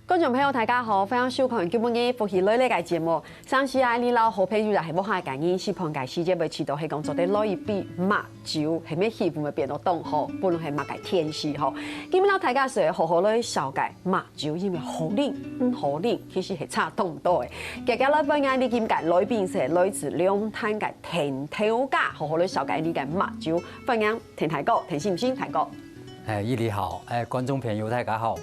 观众朋友大家好，欢迎收看今本嘅福喜类类嘅节目。上次啊，你老好朋友就系冇下嘅人，是旁嘅世界未知道，係講做啲攞一筆墨酒，係咩氣氛咪變到凍吼，不論係墨嘅天氣吼。今日老大家是好好咧小解墨酒，因為好冷，好冷，其實係差凍多嘅。今日咧本眼你見解來賓是來自兩灘嘅田頭家，好好咧小解呢嘅墨酒。歡迎田大哥，田信唔信？大哥。伊你好，观众朋友大家好。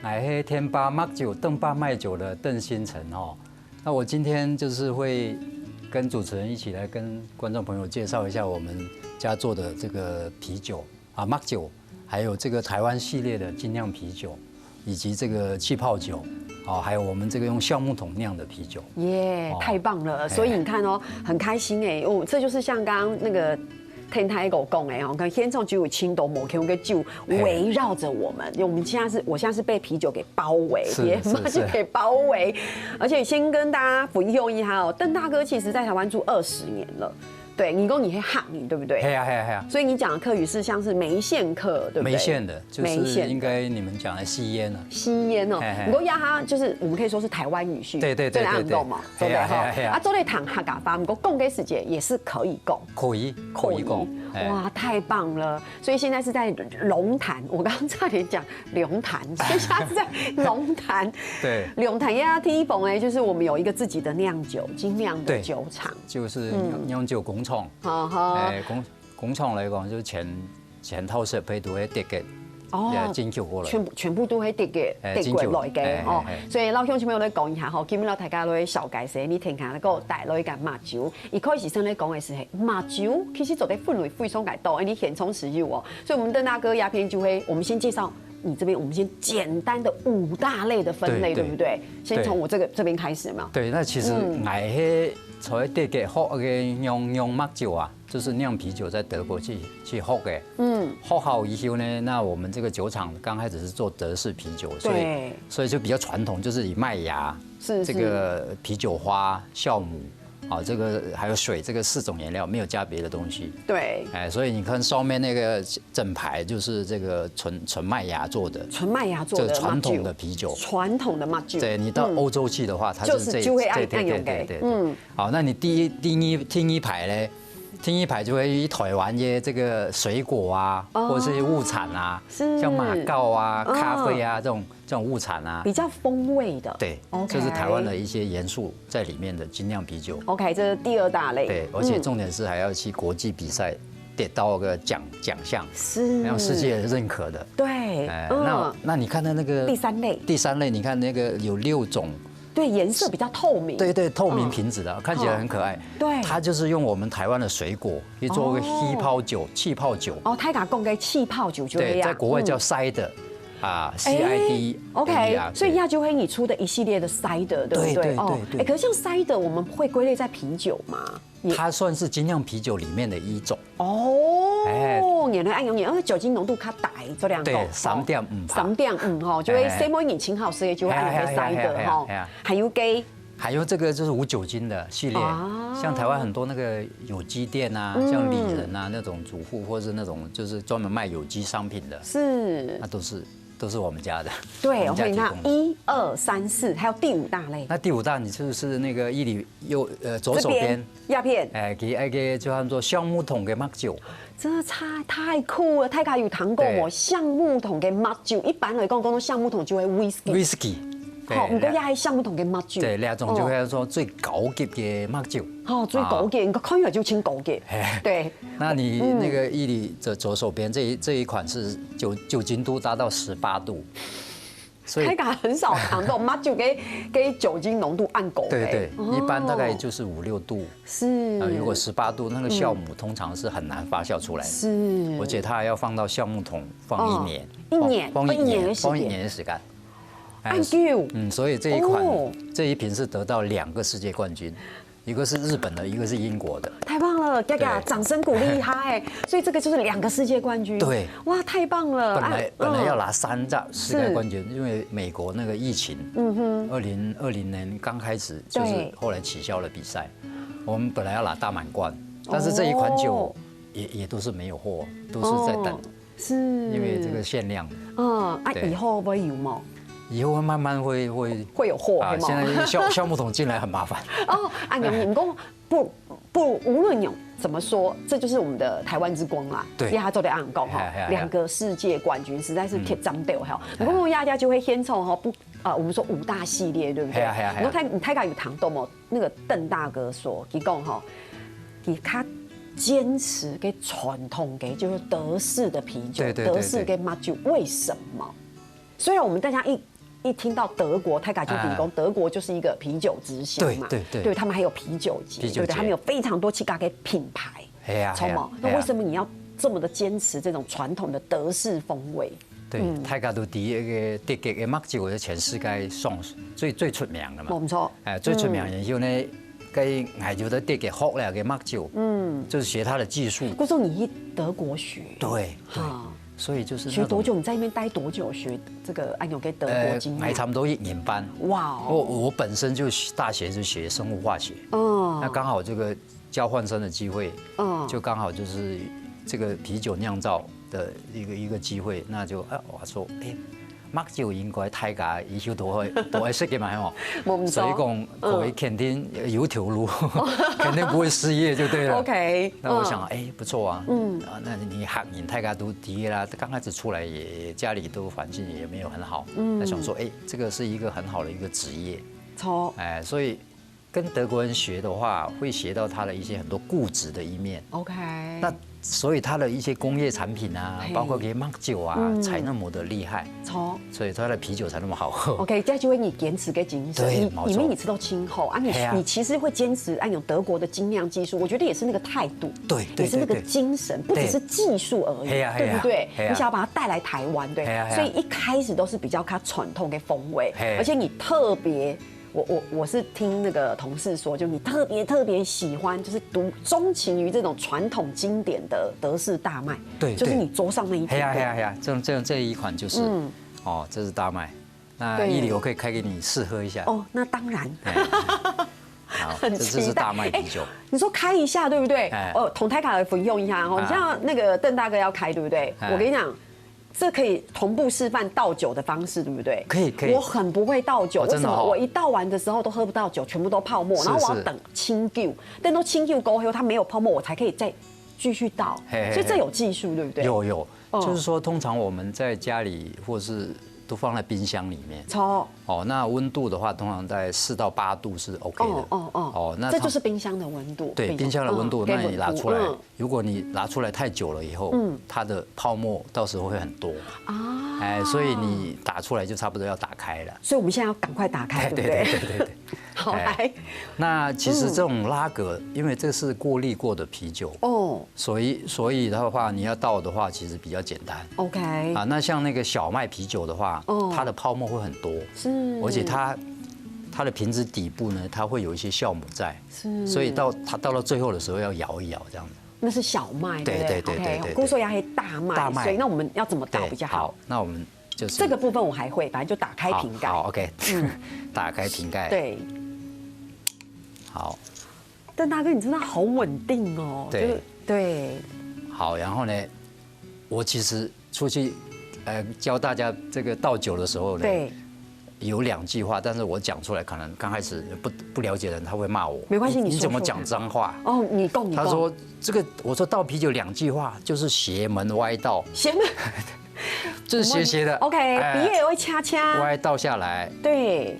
我是天巴墨酒邓巴麦酒的邓新成哦。那我今天就是会跟主持人一起来跟观众朋友介绍一下我们家做的这个啤酒啊墨酒，还有这个台湾系列的精酿啤酒，以及这个气泡酒，哦，还有我们这个用橡木桶酿的啤酒。耶，太棒了！所以你看哦，很开心哎哦，这就是像刚刚那个。天台狗讲哎哦，跟现场就有青岛某天个酒围绕着我们，因为我现在是被啤酒给包围，也把酒给包围。而且先跟大家补充一下哦，邓大哥其实在台湾住20年了。对，你讲你会汉语对不对？嘿呀。所以你讲的客语是像是梅县客，对不对？梅县的，就是应该你们讲的吸烟啊。吸烟哦，不过亚哈就是我们可以说是台湾语系，对，懂嘛？对不对哈？啊，做类谈客家话，不过讲给时间也是可以讲，可以讲。哇，太棒了！所以现在是在龙潭，我刚刚差点讲龙潭，现在是在龙潭。对，龙潭呀，第一棚哎，就是我们有一个自己的酿酒精酿的酒厂，就是酿酒工厂。工厂来讲，就是前套设备都会得嘅。进口过来，全部都会得過來嘅哦。所以老鄉親朋友咧講一下吼，今日大家咧小解釋，你聽下嗰個帶來嘅墨酒，一開始先咧講嘅是墨酒，其實做得分類非常介多，你填充食用哦。所以我們鄧大哥鴉片就會，我們先介紹你這邊，我們先簡單的5大類的分類，對不對？先從我這邊開始嘛。對，那其實我係在德國學嘅釀墨酒啊。就是酿啤酒在德國去學嘅，學好以後呢，那我們這個酒廠剛開始是做德式啤酒，所以就比較傳統，就是以麥芽、這個啤酒花、酵母，啊，這個還有水，這個4種原料，沒有加別的東西。對，所以你看上面那個整排就是這個純麥芽做的，純麥芽做的傳統的啤酒，傳統的墨酒。對，你到歐洲去的話，它是就會按用嘅。好，那你聽一排呢？聽一排就會以台灣嘅這個水果啊，或者是物產啊，像馬告啊、咖啡啊這種物產啊，比較風味的。對，這是台灣的一些元素在裡面的精釀啤酒。OK， 這是第2大類。對，而且重點是還要去國際比賽得到個獎項，是讓世界認可的。對，那你看到那個第三類，你看那個有6種。对，颜色比较透明。对，透明瓶子的，看起来很可爱。对，它就是用我们台湾的水果去做个气泡酒。哦，泰嘎贡给气泡酒就对，在国外叫cider啊 ，CID。OK， 所以亚洲黑你出的一系列的cider，对不对？对。可是像cider，我们会归类在啤酒吗？它算是精酿啤酒里面的一種。你的按用而酒精濃度較大，這兩個。對，3.5%。哈，就會細妹年輕好食，就會按用cider哈。還有這個就是無酒精的系列，像台灣很多那個有機店啊，像里仁啊那種主婦，或是那種就是專門賣有機商品的，是，那都是我們家的。對，我們那1、2、3、4，還有第5大類。那第5大你就是那個伊里左手邊鴉片，給那個就叫做橡木桶嘅墨酒。真的太酷了！泰卡有糖過我橡木桶嘅墨酒，一般嚟講橡木桶就會 whisky。好，唔過也係橡木桶嘅墨酒。對，2種就係說最高級嘅墨酒。哦，最高級，你看起來就清高級。對。那你那個伊里左手邊這一款是酒精度達到18度。泰卡很少糖度，墨酒給酒精濃度按夠。對，一般大概就是5、6度。是。如果18度，那個酵母通常是很難發酵出來的。是。而且它還要放到酵母桶放1年。放1年的時間。所以這一瓶是得到2個世界冠軍，一個是日本的，一個是英國的。太棒了，嘎嘎，掌聲鼓勵他哎！所以這個就是2個世界冠軍。對，哇，太棒了！本來要拿3個世界冠軍，因為美國那個疫情，2020年剛開始，就是後來取消了比賽。我們本來要拿大滿貫，但是這一款酒也都是沒有貨，都是在等，是因為這個限量。以後會有嗎？以后慢慢会有货，啊，现在橡木桶进来很麻烦。哦，啊，你们讲不，无论有怎么说，这就是我们的台湾之光啦。对，亚洲的暗讲哈，2个世界冠军实在是铁张掉哈。不过亚家就会先从哈不我们说5大系列，对不对？然后你太有谈到嘛，那个邓大哥说，他讲哈，他坚持给传统给就是德式的啤酒，德式给马酒，为什么？虽然我们大家一听到德国，泰卡就提供德国就是一个啤酒之乡嘛，对，他们还有啤酒节，对不对？他们有非常多其他的品牌，超毛。那为什么你要这么的坚持这种传统的德式风味？对，泰卡都第一个德国的马酒在全世界算最出名的嘛，冇错。最出名然后呢，跟外头的德国学来的马酒，就是学它的技术。顾总，你德国学？对。所以就是学多久？你在那边待多久？学这个按钮给德国经验？还差不多1年半。哇！我本身就大学就学生物化学，那刚好这个交换生的机会，就刚好就是这个啤酒酿造的一个机会，那就我说马酒應該大家以後都會識嘅嘛，所以講各位肯定有條路，肯定不會失業就對了。OK， 那我想不錯啊，那你學人大家都第一啦，剛開始出來也家裡都環境也沒有很好，那想說這個是一個很好的一個職業，錯，所以跟德國人學的話，會學到他的一些很多固執的一面。OK， 那所以它的一些工業產品啊，包括給馬酒啊，才那麼的厲害。錯，所以它的啤酒才那麼好喝。OK， 這就會你堅持嘅精神。對，你每次都親口啊，你其實會堅持按有德國的精釀技術，我覺得也是那個態度，對，也是那個精神，不只是技術而已，對不對？你想要把它帶來台灣，對，所以一開始都是比較較傳統嘅風味，而且你特別。我是聽那個同事說，就你特別喜歡，就是鍾情於這種傳統經典的德式大麥，對，就是你桌上那一瓶。這一款就是，這是大麥。那一里我可以開給你試喝一下。哦，那當然。好，這是大麥啤酒。你說開一下，對不對？同泰卡來分享一下哦。你像那個鄧大哥要開，對不對？我跟你講。這可以同步示範倒酒的方式，對不對？可以。我很不會倒酒，為什麼？我一倒完的時候都喝不到酒，全部都泡沫，然後我要等清酒，但都清酒過後它沒有泡沫，我才可以再繼續倒。所以這有技術，對不對？有，就是說通常我們在家裡或是都放在冰箱裡面。那溫度的話，通常在4到8度是 OK 的。那這就是冰箱的溫度。對，冰箱的溫度，那你拿出來，如果你拿出來太久了以後，它的泡沫到時候會很多。所以你打出來就差不多要打開了。所以我們現在要趕快打開，對不對？對。好來。那其實這種拉格，因為這是過濾過的啤酒，所以的話你要倒的話，其實比較簡單。OK。那像那個小麥啤酒的話，它的泡沫會很多。而且它的瓶子底部呢，它會有一些酵母在，所以它到了最後的時候要搖一搖這樣子。那是小麥，對對。姑說要黑大麥，所以那我們要怎麼倒比較好？好，那我們就是這個部分我還會，反正就打開瓶蓋。好 ，OK， 打開瓶蓋。對。好。鄧大哥，你真的好穩定哦。對。好，然後呢，我其實出去教大家這個倒酒的時候呢。對。有2句話，但是我講出來，可能剛開始不了解的人，他會罵我。沒關係，你怎麼講髒話？哦，你講。他說這個，我說倒啤酒2句話，就是邪門歪道。邪門，就是斜的。OK， 鼻也會掐掐。歪倒下來。對。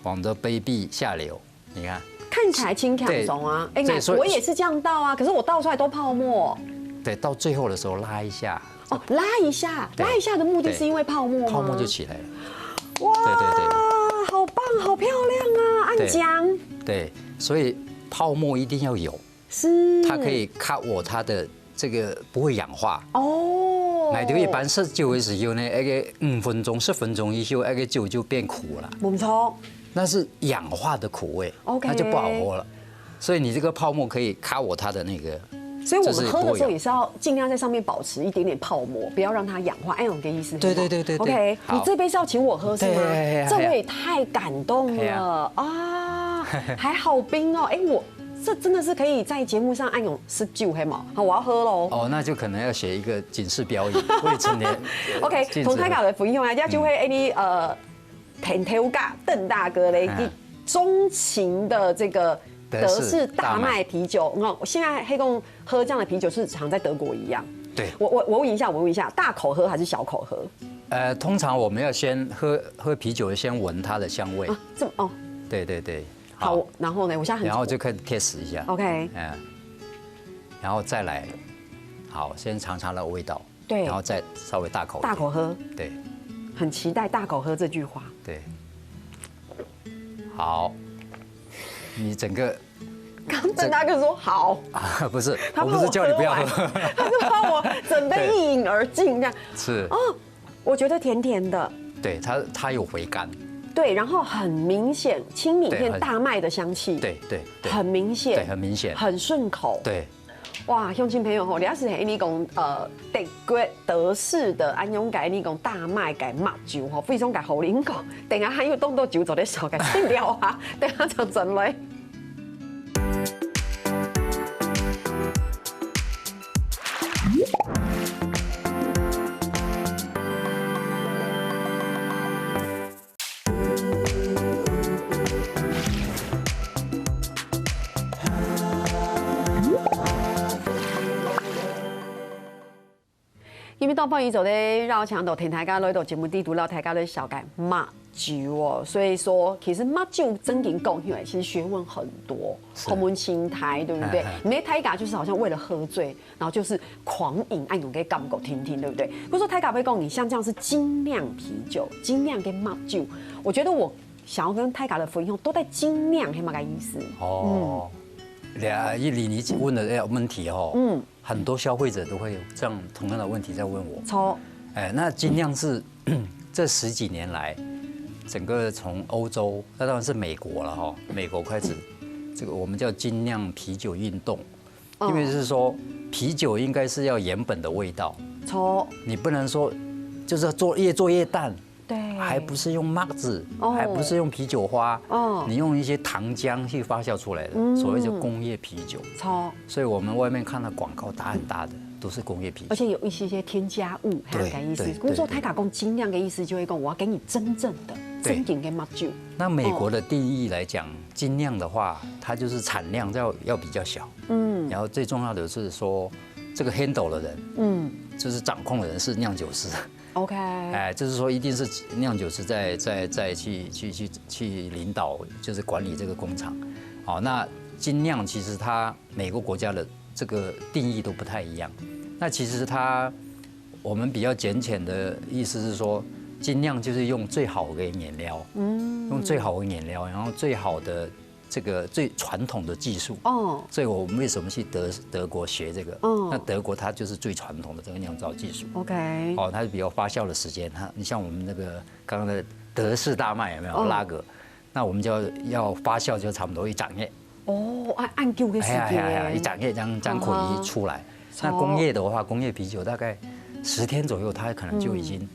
往着杯壁下流，你看。看起來輕巧鬆啊，我也是這樣倒啊，可是我倒出來都泡沫。對，到最後的時候拉一下。拉一下的目的是因為泡沫嗎？泡沫就起來了。哇，對，好棒，好漂亮啊！暗漿。對，所以泡沫一定要有，它可以卡我它的這個不會氧化。奶酒一般食酒的時候呢，那個5分鐘、10分鐘以後，那個酒就變苦了。沒錯。那是氧化的苦味，那就不好喝了。所以你這個泡沫可以卡我它的那個。所以我們喝的時候也是要盡量在上面保持一點點泡沫，不要讓它氧化。哎，我給意思。對。OK， 你這杯是要請我喝是嗎？這我也太感動了啊！還好冰哦，哎，我这真的是可以在节目上按用19黑嘛？好，我要喝喽。哦，那就可能要写一个警示标语，未成年。OK， 从泰卡的福音用来家就会你田头嘎邓大哥的钟情的这个德式大麦啤酒。我现在黑共喝这样的啤酒是常在德国一样。对，我问一下，大口喝还是小口喝？通常我们要先喝啤酒，先闻它的香味。这么哦。对对对。好，然后呢？我现在很。然后就开始 test 一下。OK。然后再来，好，先尝尝那个味道。对。然后再稍微大口喝。对。很期待大口喝这句话。对。好。你整个。刚郑大哥说好啊，不是，我不是叫你不要喝，他是怕我准备一饮而尽这样。是哦，我觉得甜甜的，对它有回甘，对，然后很明显青米片大麦的香气，对，很明显，对，很明显，很顺口，对。哇，乡亲朋友吼，你要是ให้你讲德式的安永改你讲大麦改麦酒吼，非常改好啉讲，等下还有冻到酒做的少改先聊啊，等下就转来。因为到放宇宙的绕墙头，听大家来到节目地图，绕大家的小改马酒哦，所以说其实马酒真经讲起来，其实学问很多，同门心态，对不对？你那泰嘎就是好像为了喝醉，然后就是狂饮，按用给感觉听听，对不对？不是说泰嘎会讲你像这样是精酿啤酒，精酿跟马酒，我觉得我想要跟泰嘎的分享都在精酿，黑嘛个意思？哦，一里你问的问题哦，很多消费者都会有这样同样的问题在问我。错，那精酿是这10几年来，整个从欧洲，那当然是美国了哈，美国开始这个我们叫精酿啤酒运动，因为是说啤酒应该是要原本的味道，错，你不能说就是越做越淡。对，还不是用麦子，还不是用啤酒花，你用一些糖浆去发酵出来的，所谓叫工业啤酒。所以我们外面看到广告打很大的，都是工业啤酒，而且有一些添加物，还有个意思。如果说泰卡讲精酿的意思，就会讲我要给你真正的真正的麦酒。那美国的定义来讲，精酿的话，它就是产量要比较小，然后最重要的是说，这个 handle 的人，就是掌控的人是酿酒师。OK， 就是说一定是酿酒师在去领导，就是管理这个工厂。好，那精酿其实它每个国家的这个定义都不太一样。那其实我们比较简浅的意思是说，精酿就是用最好的原料，用最好的原料，然后最好的这个最传统的技术。所以我们为什么去德国学这个？那德国它就是最传统的这个酿造技术。OK， 它是比较发酵的时间。你像我们那个刚刚的德式大麦有没有拉格？那我们就要发酵就差不多1整月。按旧的时间。1整月这样可以出来。那工业的话，工业啤酒大概10天左右，它可能就已经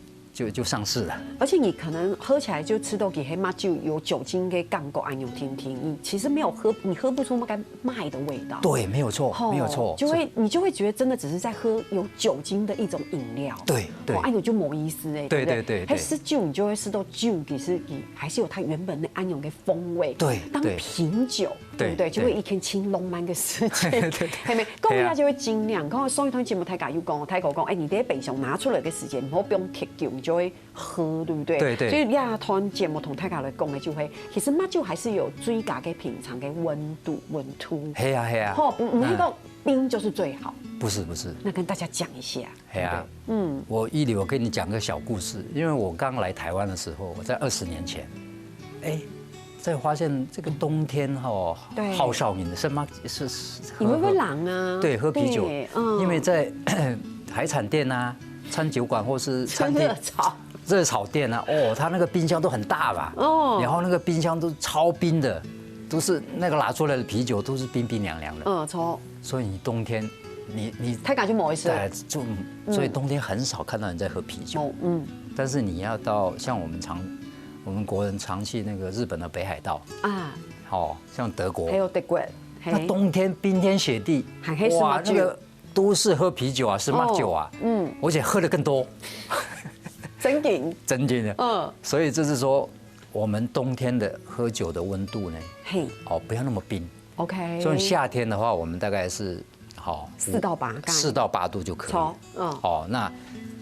就上市了。而且你可能喝起来就吃到给黑马酒有酒精跟干够安用听听，你其实没有你喝不出那个麦的味道。对，没有错，没有错。你就会觉得真的只是在喝有酒精的一种饮料。对，安有就某意思哎，对对对。还是酒你就会吃到酒其实还是有它原本的安用的风味。对。当品酒，对不对？就会一天清浓满个时间。对。还没，讲一下就会精酿。刚刚上一团节目泰嘎又讲，泰哥讲，你在北上拿出来的时间，不用铁酒，你就会喝，对不对？对。所以亚团节目同泰嘎来讲的就会，其实马酒还是有最佳的品尝跟温度。嘿呀。不那个冰就是最好。不是。那跟大家讲一下。嘿呀。我跟你讲个小故事，因为我刚来台湾的时候，我在20年前，才发现这个冬天好少饮的是吗？是你会不会冷啊？对，喝啤酒，因为在海产店啊、餐酒馆或是餐厅热炒店啊，它那个冰箱都很大吧？然后那个冰箱都超冰的，都是那个拿出来的啤酒都是冰冰凉凉的。所以你冬天你太敢去摸一次。所以冬天很少看到人在喝啤酒。但是你要到像我们国人常去那个日本的北海道啊，像德国，还有德国，那冬天冰天雪地，还可以吃麻酒那个都是喝啤酒啊，是麻酒啊，而且喝的更多，真劲，真的，所以就是说，我们冬天的喝酒的温度呢，不要那么冰 ，OK，所以夏天的话，我们大概是4到8度就可以，那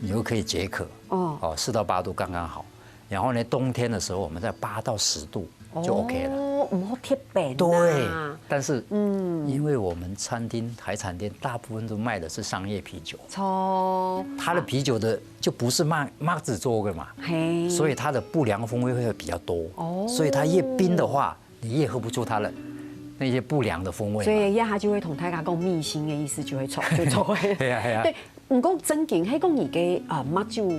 你又可以解渴，4到8度刚刚好。然后呢，冬天的时候我们在8到10度就 OK 了。唔好贴饼。对，但是因为我们餐厅海产店大部分都卖的是商业啤酒，它的啤酒的就不是麻子做的嘛，所以它的不良风味会比较多。所以它越冰的话，你越喝不出它的那些不良的风味。所以它就会同大家讲秘辛的意思就会错。对啊。对，唔过真劲，迄讲你嘅麻酒。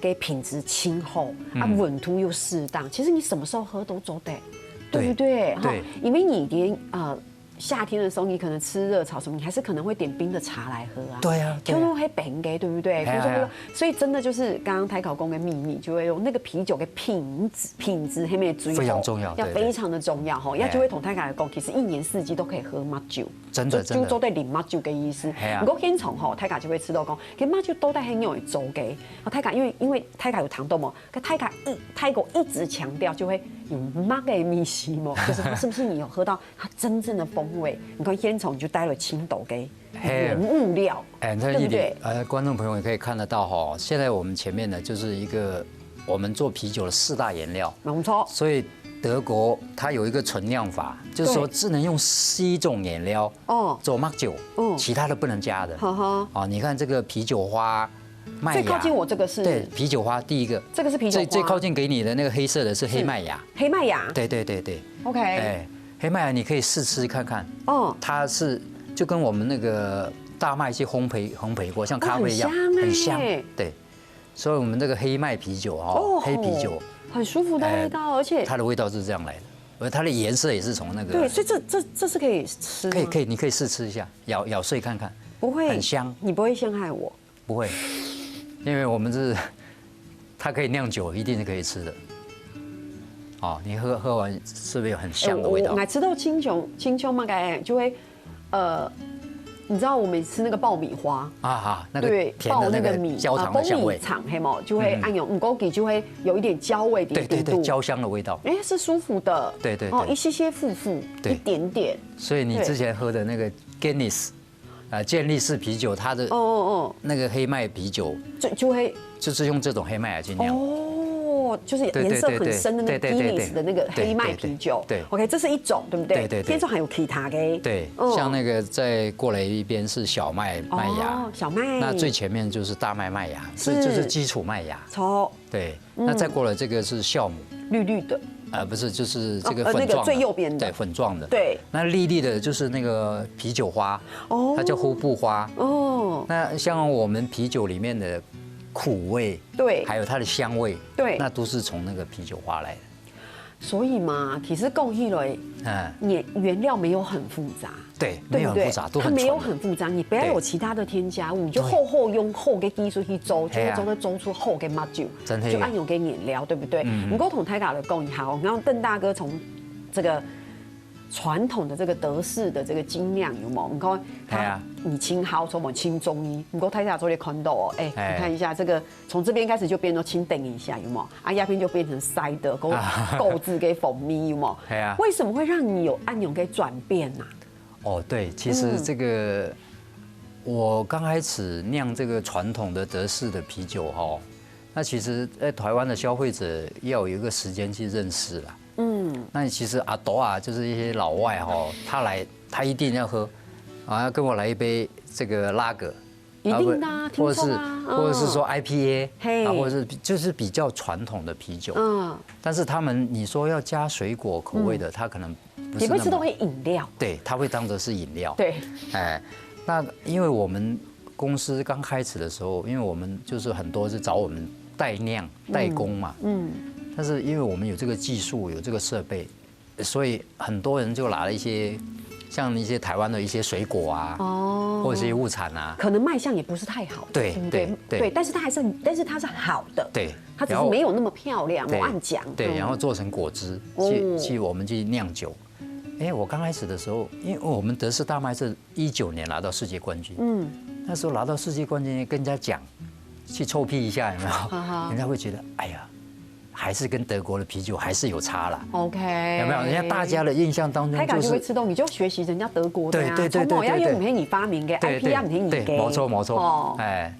给品质清厚温度又适当，其实你什么时候喝都走得，对不对？对，因为你连夏天的时候，你可能吃热炒什么，你还是可能会点冰的茶来喝啊。对啊，就会冰给，对不对？所以真的就是刚刚台考公的秘密，就会用那个啤酒的品质黑面追非常重要，要非常的重要哈。要就会同台考来讲，其实1年4季都可以喝麻酒，真的就做对饮麻酒的意思。如果先从吼台考就会吃到讲，其实麻酒都在很有周给。台考因为台考有糖豆嘛，可台国一直强调就会有麻的秘辛嘛，就是它是不是你有喝到它真正的风味？你看烟囱就带了青豆给原物料，对不对？观众朋友也可以看得到哈，现在我们前面呢就是一个我们做啤酒的4大原料，没错。所以德国它有一个纯酿法，就是说只能用7种原料做麻酒，其他的不能加的。你看这个啤酒花。最靠近我这个是对啤酒花，第一个这个是啤酒花，最靠近给你的那个黑色的是黑麦芽。黑麦芽，对。OK，黑麦芽你可以试吃看看，它是就跟我们那个大麦去烘焙过，像咖啡一样，很香。对，所以我们这个黑麦啤酒黑啤酒很舒服的味道，而且它的味道是这样来的，而它的颜色也是从那个。对，所以这是可以吃吗？可以，你可以试吃一下，咬碎看看，不会很香，你不会陷害我。不会，因为我们它可以酿酒，一定是可以吃的。你喝完是不是有很香的味道？我爱吃到青葱嘛，就会你知道我们吃那个爆米花那个甜的那个焦糖的香味，厂黑毛就会按用五枸杞就会有一点焦味的对，焦香的味道，是舒服的，对，一些富，一点点。所以你之前喝的那个 Guinness。健力士啤酒，它的那个黑麦啤酒就会就是用这种黑麦来去酿，就是颜色很深的那个 Guinness 的那个黑麦啤酒。对 ，OK， 这是一种，对不对？对。这种还有其他的。对，像那个再过来一边是小麦芽，小麦。那最前面就是大麦芽，所以就是基础麦芽。对，那再过来这个是酵母，绿绿的。不是，就是这个粉状的，那个最右边的，对，粉状的。对，那粒粒的就是那个啤酒花，它叫呼布花。那像我们啤酒里面的苦味，对，还有它的香味，对，那都是从那个啤酒花来的。所以嘛，其实讲起来，原料没有很复杂，对，没有很复杂，它没有很复杂，你不要有其他的添加物，你就用厚的技术去做，就会做出厚的麻酒，就按用给原料，对不对？不过同台港的讲好，然后邓大哥从这个传统的这个德式的这个精酿有冇？你看他以清好，从我们清中医，不过台下做的看到哦，你看一下这个，从这边开始就变成清等一下有冇？鸦片就变成塞的购置给蜂蜜有冇？为什么会让你有按钮给转变呢？对，其实这个我刚开始酿这个传统的德式的啤酒那其实在台湾的消费者要有一个时间去认识啦。那其实阿斗就是一些老外他来他一定要喝，要跟我来一杯这个拉格，一定的，或者是说 IPA，或者是就是比较传统的啤酒。但是他们你说要加水果口味的，他可能不是。也不是都会饮料。对，他会当作是饮料。对。那因为我们公司刚开始的时候，因为我们就是很多是找我们代酿代工嘛。但是因为我们有这个技术，有这个设备，所以很多人就拿了一些像一些台湾的一些水果或者是一些物产可能卖相也不是太好。对，但是它是好的。对，它只是没有那么漂亮，我按讲。对，然后做成果汁，我们去酿酒。我刚开始的时候，因为我们德式大麦是19年拿到世界冠军，那时候拿到世界冠军，跟人家讲，去臭屁一下有没有？人家会觉得，哎呀，还是跟德国的啤酒还是有差啦。OK， 有没有？人家大家的印象当中就会吃到，你就学习人家德国的呀。对，要用唔係你發明嘅 ，IP 唔係你嘅。冇錯。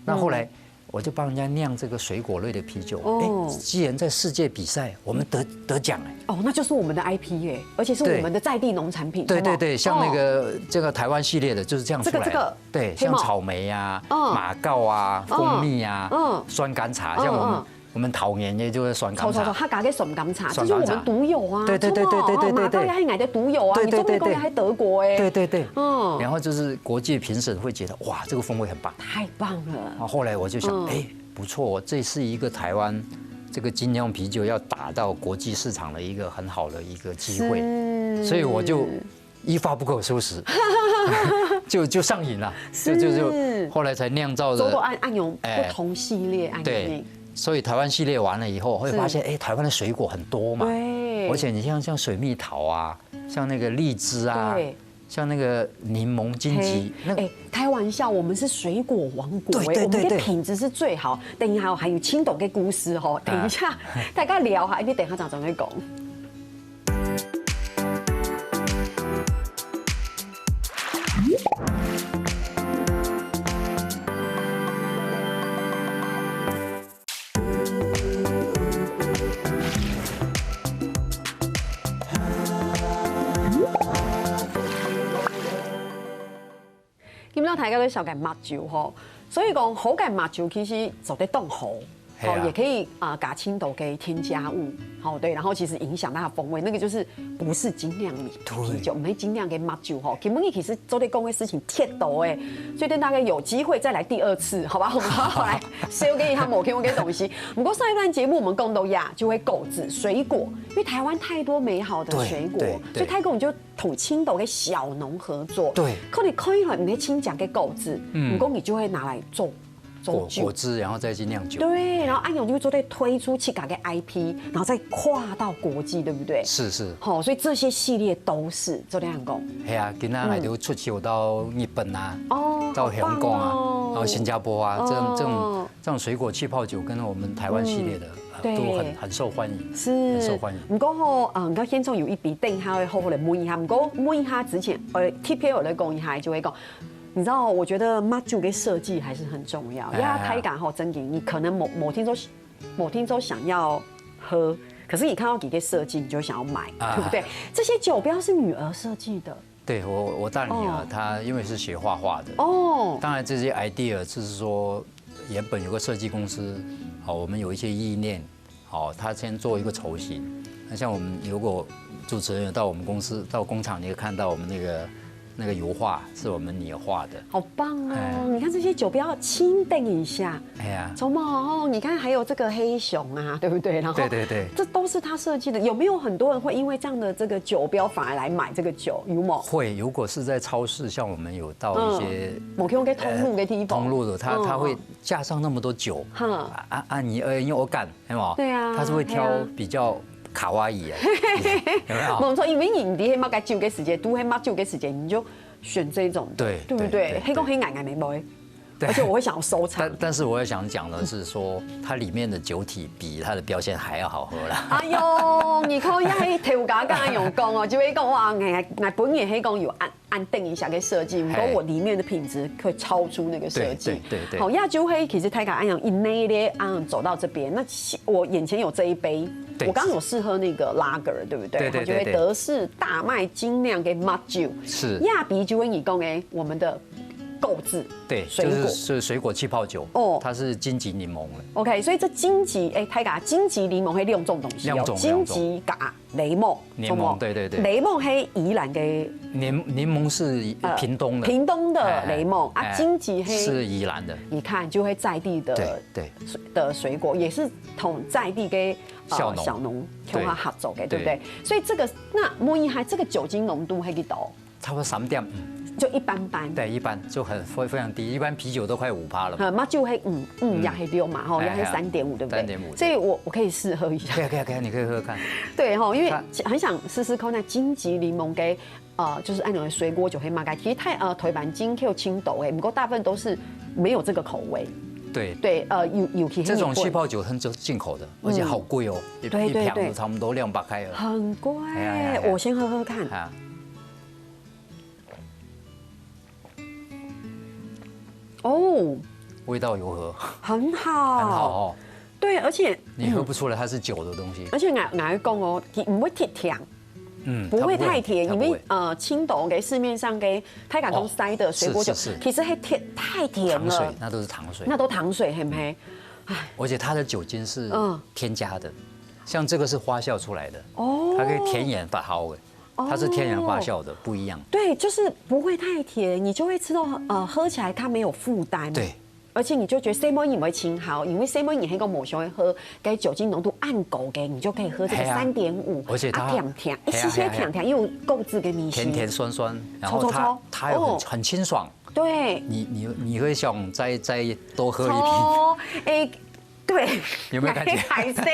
那後來我就幫人家釀這個水果類的啤酒。既然在世界比賽，我們得獎那就是我們的 IP 哎，而且是我們的在地農產品。對，像那個這個台灣系列的就是這樣出來。這個對，像草莓啊、馬告啊、蜂蜜啊、酸甘茶，像我們桃園也就是酸甘茶，他加嘅酸甘茶，這是我們獨有啊。對，馬告也係我哋獨有啊。你中美高也係德國哎。對。然後就是國際評審會覺得哇，這個風味很棒，太棒了。然後後來我就想，不錯，這是一個台灣這個精釀啤酒要打到國際市場的一個很好的一個機會，所以我就一發不可收拾，就上癮了，就後來才釀造的。做過按用不同系列按用。所以台灣系列完了以後，會發現，台灣的水果很多嘛，對，而且你像水蜜桃啊，像那個荔枝啊，像那個檸檬、金桔，開玩笑，我們是水果王國，我們的品質是最好。等一下還有青島嘅故事吼，等一下大家聊下，你等下再講。大家都受緊抹酒嗬，所以講好嘅抹酒其實就得凍好，也可以加青島嘅添加物，對，然後其實影響它的風味，那個就是不是精釀啤酒，唔係精釀嘅抹酒嗬。根本其實做啲講嘅事情鐵道誒，所以等大家有機會再來第二次，好吧？我們好來燒給一下某 Q 嘅東西。不過上一段節目我們講到呀，就會購置水果，因為台灣太多美好的水果，所以泰國就同青島嘅小農合作，對，可能可以唔係青醬嘅購置，不過你就會拿來做果汁，然後再去釀酒。對，然後安永就會做對推出自家嘅 IP， 然後再跨到國際，對不對？是。好，所以這些系列都是做這樣講。係啊，今仔還都出口到日本啊，到香港啊，然後新加坡啊，這種水果氣泡酒跟我們台灣系列的都很受歡迎，很受歡迎。唔過唔過現場有一筆，等下會好好嚟問一下。唔過問一下之前，TPL 我嚟講一下就會講。你知道，我覺得抹酒嘅設計還是很重要。因為開感好真嘅，你可能某天都想要喝，可是你看到幾個設計，你就想要買，對不對？這些酒標是女兒設計的。對，我大女兒她因為是學畫畫的，當然這些 idea 就是說原本有個設計公司，我們有一些意念，她先做一個雛形。那像我們如果主持人到我們公司到工廠，你會看到我們那個油畫是我們女兒畫的，好棒哦！你看這些酒標，輕定一下，哎呀，超棒哦！你看還有這個黑熊啊，對不對？然後對，這都是他設計的。有沒有很多人會因為這樣的這個酒標反而來買這個酒？有冇？會，如果是在超市，像我們有到一些某些通路的，他會架上那麼多酒，你因為我敢，係嘛？對啊，他是會挑比較卡哇伊啊，有沒有？冇錯，因為你喺抹酒嘅時間，都喺抹酒嘅時間，你就選這種，對不對？黑公黑奶奶沒冇，而且我會想要收藏。但是我也想講的是說，它裡面的酒體比它的標籤還要好喝啦。哎呦，你可以喺調價間用講哦，就會講哇，我本人黑公有按定一下嘅設計，不過我裡面的品質會超出那個設計。對。好，亞洲黑其實泰卡安陽一內咧，走到這邊，那我眼前有這一杯。我剛剛有試喝那個拉格，對不對？對，就會德式大麥精釀嘅抹酒，是亞啤就會以供誒我們的購置，對，就是水果氣泡酒，它是金桔檸檬的。OK， 所以這金桔睇下金桔檸檬係兩種東西哦，金桔加檸檬，對，檸檬係宜蘭嘅，檸檬是屏東的檸檬啊，金桔是宜蘭的。你看就會在地的水果，也是同在地嘅小農同他合作嘅，對不對？所以這個那摸一下，這個酒精濃度係幾多？差不多3.5，就一般般。对，一般就会非常低，一般啤酒都快5%了。马酒黑也还6嘛，哈，也还3.5，对不对？3.5，所以我可以试喝一下。可以，你可以喝喝看。对哈，因为很想试试看那荆棘柠檬给就是按照水果酒黑马改，其实台版金 Q 青豆不过大部分都是没有这个口味。对，有这种气泡酒很进口的，而且好贵哦，一瓶都差不多200块了，很贵。我先喝喝看。哦，味道如何？很好，很好哦。对，而且你喝不出来它是酒的东西。而且我讲哦，不会太甜。不会太甜，因为青豆给市面上给泰港公塞的水果酒，其实还太甜了。糖水那都是糖水，那都糖水，嘿不嘿？而且它的酒精是添加的，像这个是发酵出来的，它可以天然发酵的，它是天然发酵的，不一样。对，就是不会太甜，你就会吃到喝起来它没有负担。对。而且你就觉得西门饮会清好，因为西门饮那个某些会喝，给酒精浓度按够给，你就可以喝这个3.5，而且它甜，一些些甜，又够字给你甜酸酸，然后它又很清爽。对，你会想再多喝一瓶。对，有没有感觉？海参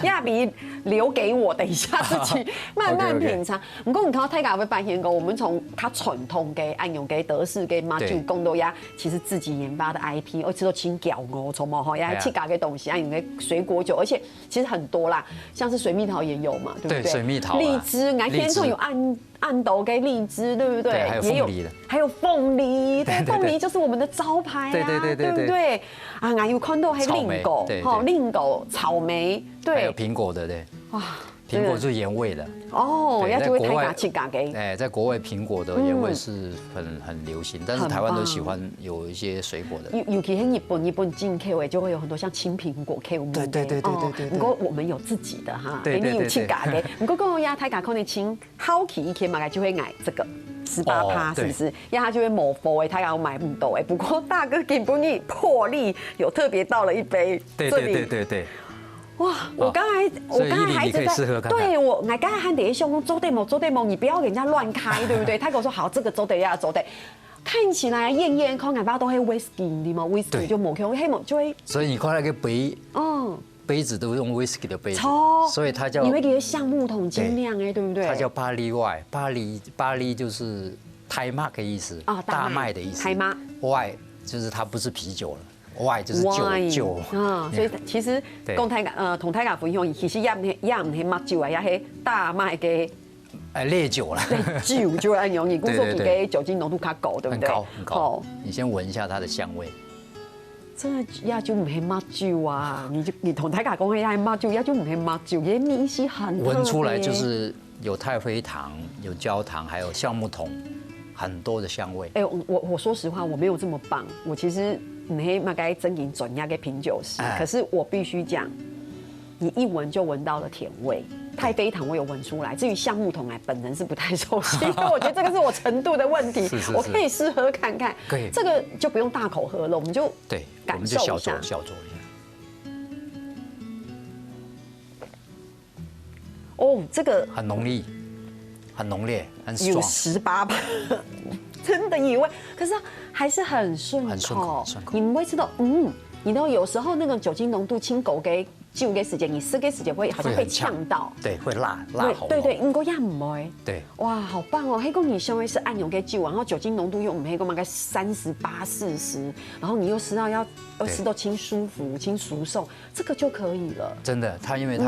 亚比留给我，等一下自己慢慢品尝。不过你看到泰嘎会扮演过，我们从它传统给按用给德式给马酒贡豆鸭，其实自己研发的 IP， 而且都轻脚哦，从毛哈呀气嘎给东西，按用给水果酒，而且其实很多啦，像是水蜜桃也有嘛，对不对？对，水蜜桃、荔枝，来天中有按豆给荔枝，对不对？还有凤梨的，还有凤梨，对，凤梨就是我们的招牌啊，对不对？啊，还有看到还令狗，令狗、草莓，对，还有苹果的，对，哇，苹果是原味的哦，要就会太嘎气嘎给。在国外苹果的原味是很流行，但是台湾都喜欢有一些水果的。尤其是日本进口的就会有很多像青苹果 K 对。不过我们有自己的哈，对，有气嘎给。不过跟我亚太嘎可能青好起一天嘛，就会买这个。18%是不是？然后他就会某佛他要买不到不过大哥给不你破例有特别倒了一杯。对。哇！我刚才还一直在对我刚才喊第一兄说周对梦，你不要给人家乱开，对不对？他跟我说好，这个周对呀周对，看起来艳空，哪怕都是 whisky， 你嘛 whisky 就某空黑某就会。所以你看那个杯子都用 whisky 的杯子，所以它叫你会给橡木桶精酿对不对？它叫巴黎 Y， 巴黎就是胎麦的意思大麦的意思。胎麦 Y 就是它不是啤酒了。Y 就是酒所以其实讲同泰嘎分享，其实也唔係麥酒啊，也係大麥嘅烈酒啦。烈酒就按用，你估說給酒精濃度較高，對不對？很高。你先聞一下它的香味。這也就唔係麥酒啊！你同泰嘎講嘅也係麥酒，也就唔係麥酒，嘅米是很特別。聞出來就是有太妃糖、有焦糖，還有橡木桶，很多的香味。我說實話，我沒有這麼棒，我其實。你嘛該真銀準嘅品酒師，可是我必須講，你一聞就聞到了甜味，太妃糖我有聞出來。至於橡木桶本人是不太熟悉，因為我覺得這個是我程度的問題。我可以試喝看看。可以，這個就不用大口喝了，我們就感受一下。小酌一下。哦，這個很濃烈，很濃烈，很爽。有18%。真的以為，可是還是很順口。你們會知道，你都有時候那個酒精濃度輕狗給酒嘅時間，你試嘅時間會好像被嗆到，對，會辣喉。對，不過也唔會。對，哇，好棒哦！黑公你稍微是按用給酒，然後酒精濃度又唔黑公大概38、40，然後你又吃到要吃到輕舒服、輕熟受，這個就可以了。真的，它因為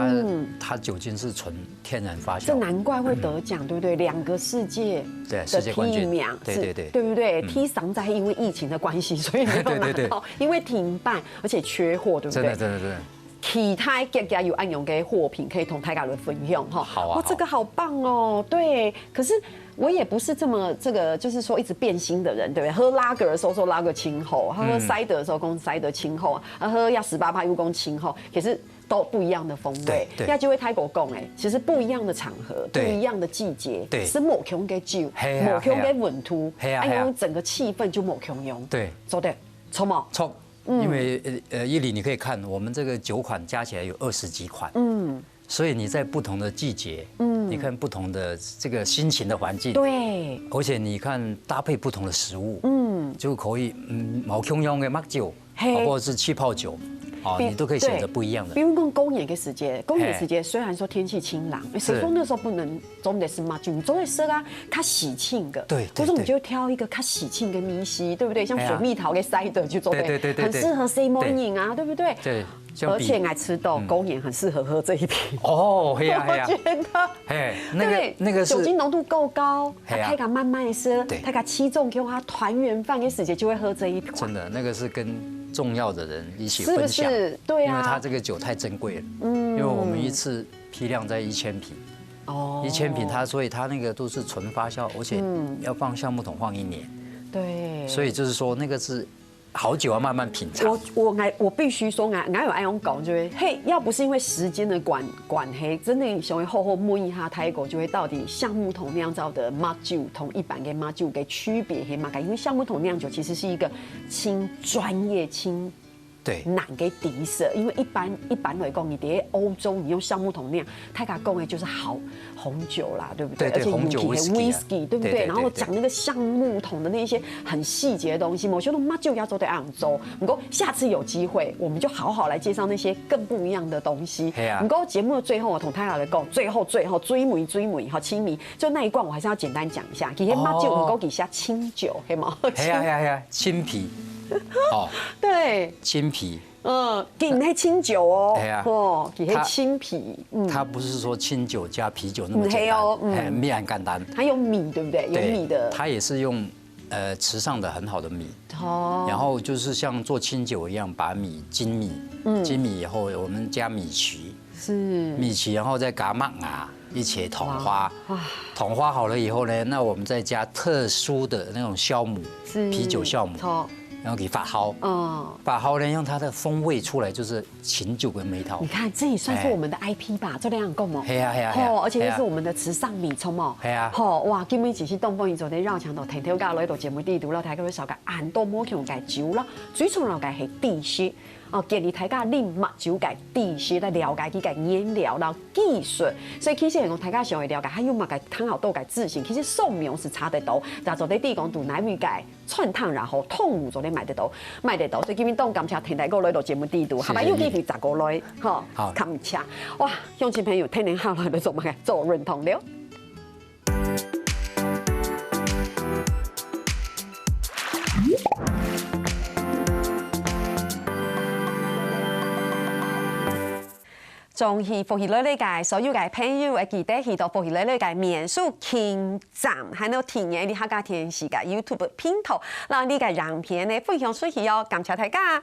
它酒精是純天然發酵，這難怪會得獎，對不對？2個世界的第一名，對不對？T 賞在因為疫情的關係，所以沒有拿到，因為停辦而且缺貨，對不對？真的。其他各家有按用嘅貨品可以同大家來分享哈。好啊，哇，這個好棒哦。對，可是我也不是這麼就是說一直變心的人，對不對？喝拉格的時候說拉格清後，喝塞德的時候講塞德清後啊，喝要18%又講清後，可是都不一樣的風味。要就會泰國講其實不一樣的場合，不一樣的季節，是某種嘅酒，某種嘅溫度，按用整個氣氛就某種用。對，做對，錯冇？錯。因為一里你可以看，我們這個酒款加起來有20幾款，所以你在不同的季节，你看不同的这个心情的环境，对，而且你看搭配不同的食物，就可以毛汹涌的麦酒，或者是气泡酒，你都可以选择不一样的。比如讲公演的时节，公演时节虽然说天气晴朗，谁说那时候不能总得是嘛酒，你总得说啊，它喜庆的。对，或者我们就挑一个它喜庆的米西，对不对？像水蜜桃的塞的就做的，很适合 C 模饮啊，对不对？对。而且爱吃豆，公演很适合喝这一瓶。哦，我觉得，那个酒精浓度够高，它太敢慢慢的喝，太敢七重给它团圆饭的时节就会喝这一款。真的，那个是跟重要的人一起分享，是？对啊，因为它这个酒太珍贵了。因为我们一次批量在1000瓶，1000瓶所以它那个都是纯发酵，而且要放橡木桶放1年。对，所以就是说那个是。好酒要慢慢品尝。我必须说，俺有爱用讲，就会嘿，要不是因为时间的管黑，真的想会厚厚摸一下泰国，就会到底橡木桶酿造的马酒同一般的马酒给区别黑马改，因为橡木桶酿酒其实是一个轻专业轻。对，难给敌色，因为一般来讲，你在欧洲你用橡木桶酿，他给他讲的就是好红酒啦，对不对？而且红酒 whisky， 对不对？然后讲那个橡木桶的那些很细节的东西，我觉得马酒要做在杭州。不过下次有机会，我们就好好来介绍那些更不一样的东西。不过节目的最后，我同太太来讲，最后追尾好青米，就那一罐我还是要简单讲一下。其实马酒不够底下清酒，黑吗？青啤。对，青啤，给你清酒哦，给青啤，它不是说清酒加啤酒那么简单，没很简单。它有米，对不对？有米的，它也是用池上的很好的米，然后就是像做清酒一样，把精米以后我们加米曲，米曲，然后再加麦芽。一起桶花，桶花好了以后呢，那我们再加特殊的那种酵母，啤酒酵母，然后给发酵，发酵呢用它的风味出来，就是琴酒跟梅桃。你看，这也算是我们的 IP 吧？这两样够吗？而且又是我们的池上米葱哦。哇，今日只是东风一昨天绕墙头天天搞了一道节目地图了，睇各位小个按多摸用解酒啦，最重要嘅係地势。建议大家啉目酒嘅知識來了解佢嘅原料，然後技術。所以其實我大家想會了解，還有乜嘅湯好多嘅字型，其實壽命是差得多。但做啲地講讀奶味嘅串燙，然後通五做啲買得到。所以今日當感謝聽大哥來到節目地度，係咪？又繼續10個來，好，感謝。哇，鄉親朋友聽好來做乜嘅？做認同了。中戲福喜來理解，所有嘅朋友會記得去到福喜來理解免費聽站，還有體驗你客家電視嘅 YouTube 頻道，讓你嘅影片呢分享出去哦，感謝大家。